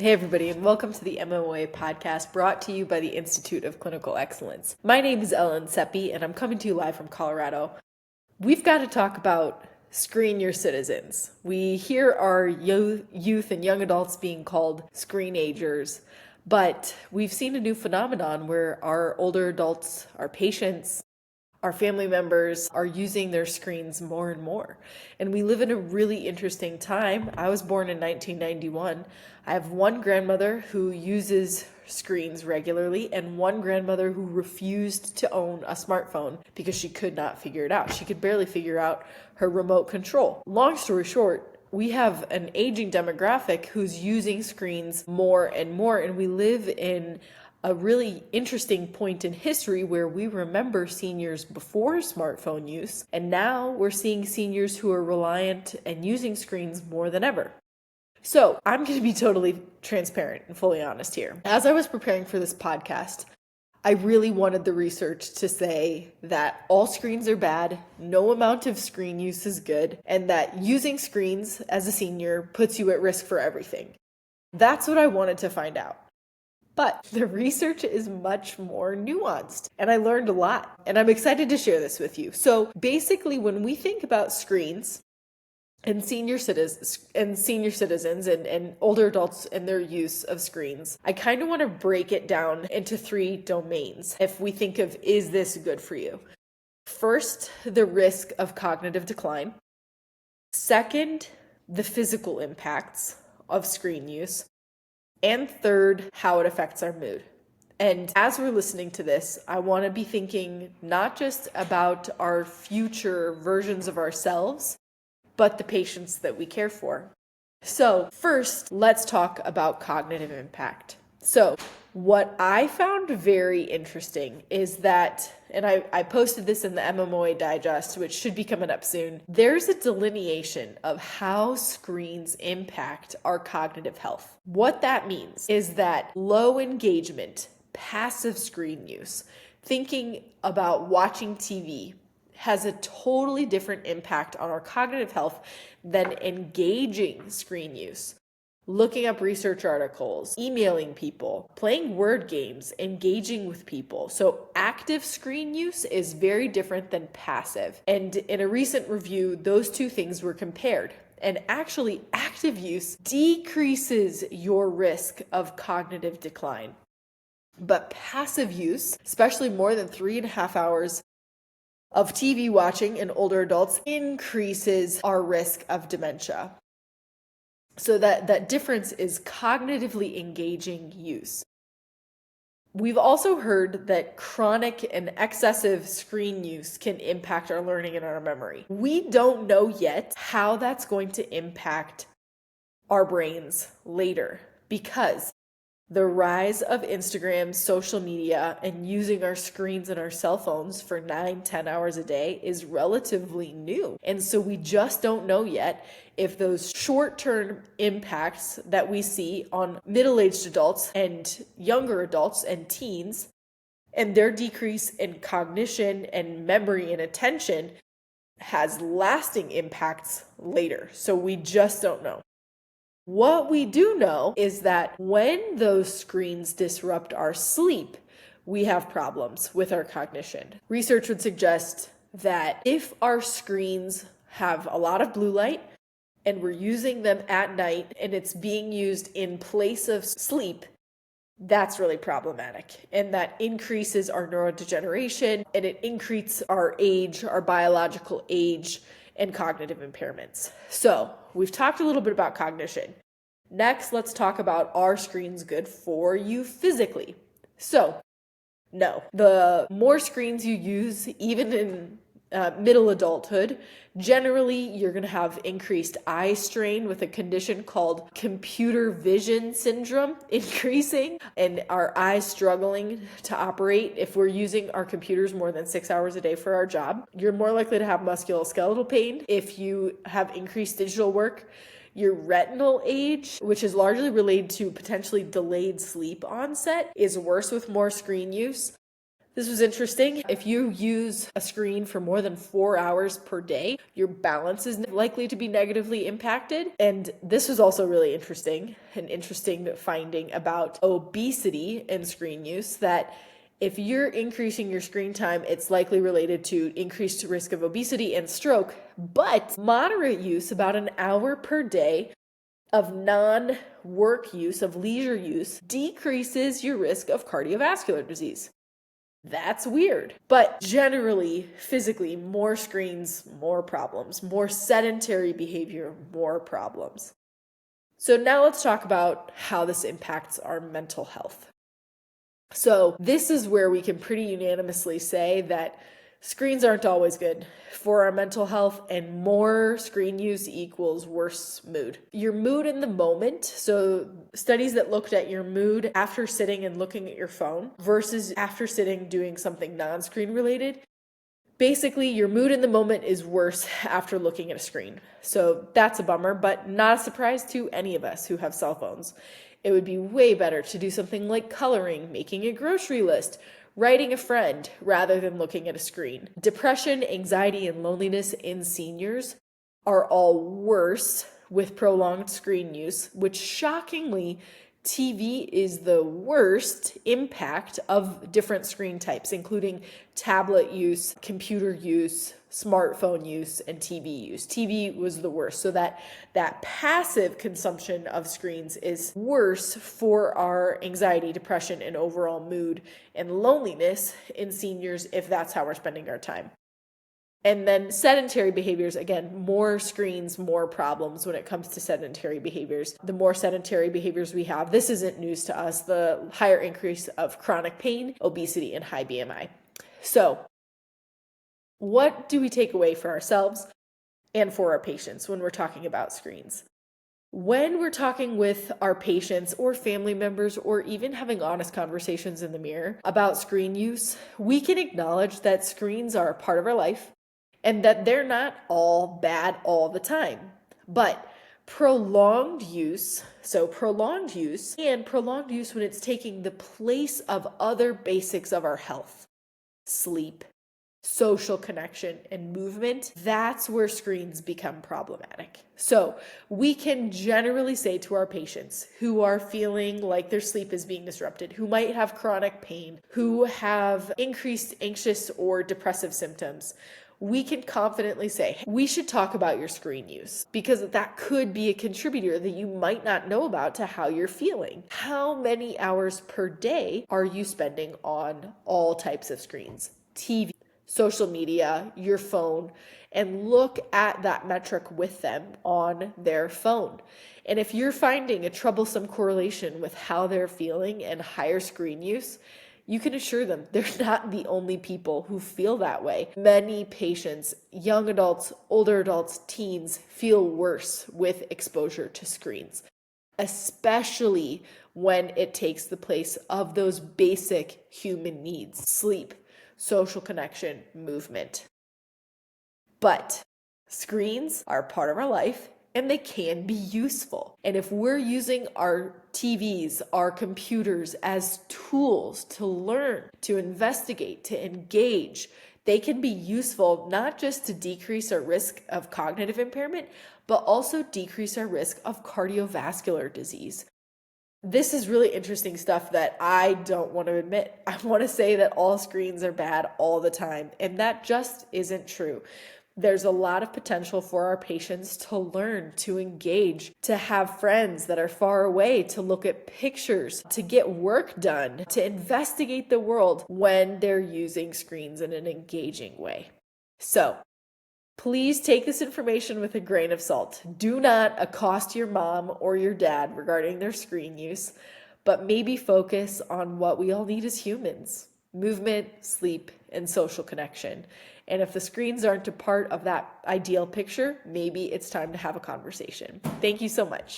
Hey everybody, and welcome to the MMOA podcast brought to you by the Institute of Clinical Excellence. My name is Ellen Seppi, and I'm coming to you live from Colorado. We've got to talk about Screenior citizens. We hear our youth and young adults being called screenagers, but we've seen a new phenomenon where our older adults, our patients, our family members are using their screens more and more. And we live in a really interesting time. I was born in 1991. I have one grandmother who uses screens regularly and one grandmother who refused to own a smartphone because she could not figure it out. She could barely figure out her remote control. Long story short, we have an aging demographic who's using screens more and more, and we live in a really interesting point in history where we remember seniors before smartphone use, and now we're seeing seniors who are reliant and using screens more than ever. So I'm going to be totally transparent and fully honest here. As I was preparing for this podcast, I really wanted the research to say that all screens are bad, no amount of screen use is good, and that using screens as a senior puts you at risk for everything. That's what I wanted to find out. But the research is much more nuanced, and I learned a lot, and I'm excited to share this with you. So basically, when we think about screens and senior citizens and older adults and their use of screens, I kind of want to break it down into three domains. If we think of, is this good for you? First, the risk of cognitive decline. Second, the physical impacts of screen use. And third, how it affects our mood. And as we're listening to this, I want to be thinking not just about our future versions of ourselves, but the patients that we care for. So first, let's talk about cognitive impact. So what I found very interesting is that, and I posted this in the MMOA digest, which should be coming up soon, there's a delineation of how screens impact our cognitive health. What that means is that low engagement, passive screen use, thinking about watching TV, has a totally different impact on our cognitive health than engaging screen use. Looking up research articles, emailing people, playing word games, engaging with people. So active screen use is very different than passive. And in a recent review, those two things were compared. And actually, active use decreases your risk of cognitive decline. But passive use, especially more than 3.5 hours of TV watching in older adults, increases our risk of dementia. So that difference is cognitively engaging use. We've also heard that chronic and excessive screen use can impact our learning and our memory. We don't know yet how that's going to impact our brains later, because the rise of Instagram, social media, and using our screens and our cell phones for 9-10 hours a day is relatively new. And so we just don't know yet if those short-term impacts that we see on middle-aged adults and younger adults and teens, and their decrease in cognition and memory and attention, has lasting impacts later. So we just don't know. What we do know is that when those screens disrupt our sleep, we have problems with our cognition. Research would suggest that if our screens have a lot of blue light and we're using them at night and it's being used in place of sleep, that's really problematic. And that increases our neurodegeneration, and it increases our age, our biological age, and cognitive impairments. So we've talked a little bit about cognition. Next, let's talk about, are screens good for you physically? So, no. The more screens you use, even in middle adulthood, generally you're going to have increased eye strain with a condition called computer vision syndrome increasing, and our eyes struggling to operate. If we're using our computers more than 6 hours a day for our job, you're more likely to have musculoskeletal pain. If you have increased digital work, your retinal age, which is largely related to potentially delayed sleep onset, is worse with more screen use. This was interesting. If you use a screen for more than 4 hours per day, your balance is likely to be negatively impacted. And this was also really interesting, an interesting finding about obesity and screen use, that if you're increasing your screen time, it's likely related to increased risk of obesity and stroke. But moderate use, about an hour per day, of non-work use, of leisure use, decreases your risk of cardiovascular disease. That's weird. But generally, physically, more screens, more problems. More sedentary behavior, more problems. So now let's talk about how this impacts our mental health. So this is where we can pretty unanimously say that screens aren't always good for our mental health, and more screen use equals worse mood. Your mood in the moment, so studies that looked at your mood after sitting and looking at your phone versus after sitting doing something non-screen related, basically your mood in the moment is worse after looking at a screen. So that's a bummer, but not a surprise to any of us who have cell phones. It would be way better to do something like coloring, making a grocery list, writing a friend, rather than looking at a screen. Depression, anxiety, and loneliness in seniors are all worse with prolonged screen use, which shockingly, TV is the worst impact of different screen types, including tablet use, computer use, smartphone use, and TV use. TV was the worst. So that passive consumption of screens is worse for our anxiety, depression, and overall mood and loneliness in seniors if that's how we're spending our time. And then sedentary behaviors, again, more screens, more problems when it comes to sedentary behaviors. The more sedentary behaviors we have, this isn't news to us, the higher increase of chronic pain, obesity, and high BMI. So what do we take away for ourselves and for our patients when we're talking about screens? When we're talking with our patients or family members, or even having honest conversations in the mirror about screen use, we can acknowledge that screens are a part of our life and that they're not all bad all the time. But prolonged use when it's taking the place of other basics of our health, sleep, social connection, and movement, that's where screens become problematic. So we can generally say to our patients who are feeling like their sleep is being disrupted, who might have chronic pain, who have increased anxious or depressive symptoms, we can confidently say, we should talk about your screen use, because that could be a contributor that you might not know about to how you're feeling. How many hours per day are you spending on all types of screens? TV, social media, your phone, and look at that metric with them on their phone. And if you're finding a troublesome correlation with how they're feeling and higher screen use, you can assure them they're not the only people who feel that way. Many patients, young adults, older adults, teens, feel worse with exposure to screens, especially when it takes the place of those basic human needs: sleep, social connection, movement. But screens are part of our life, and they can be useful. And if we're using our TVs, our computers as tools to learn, to investigate, to engage, they can be useful not just to decrease our risk of cognitive impairment, but also decrease our risk of cardiovascular disease. This is really interesting stuff that I don't want to admit. I want to say that all screens are bad all the time, and that just isn't true. There's a lot of potential for our patients to learn, to engage, to have friends that are far away, to look at pictures, to get work done, to investigate the world when they're using screens in an engaging way. So, please take this information with a grain of salt. Do not accost your mom or your dad regarding their screen use, but maybe focus on what we all need as humans: movement, sleep, and social connection. And if the screens aren't a part of that ideal picture, maybe it's time to have a conversation. Thank you so much.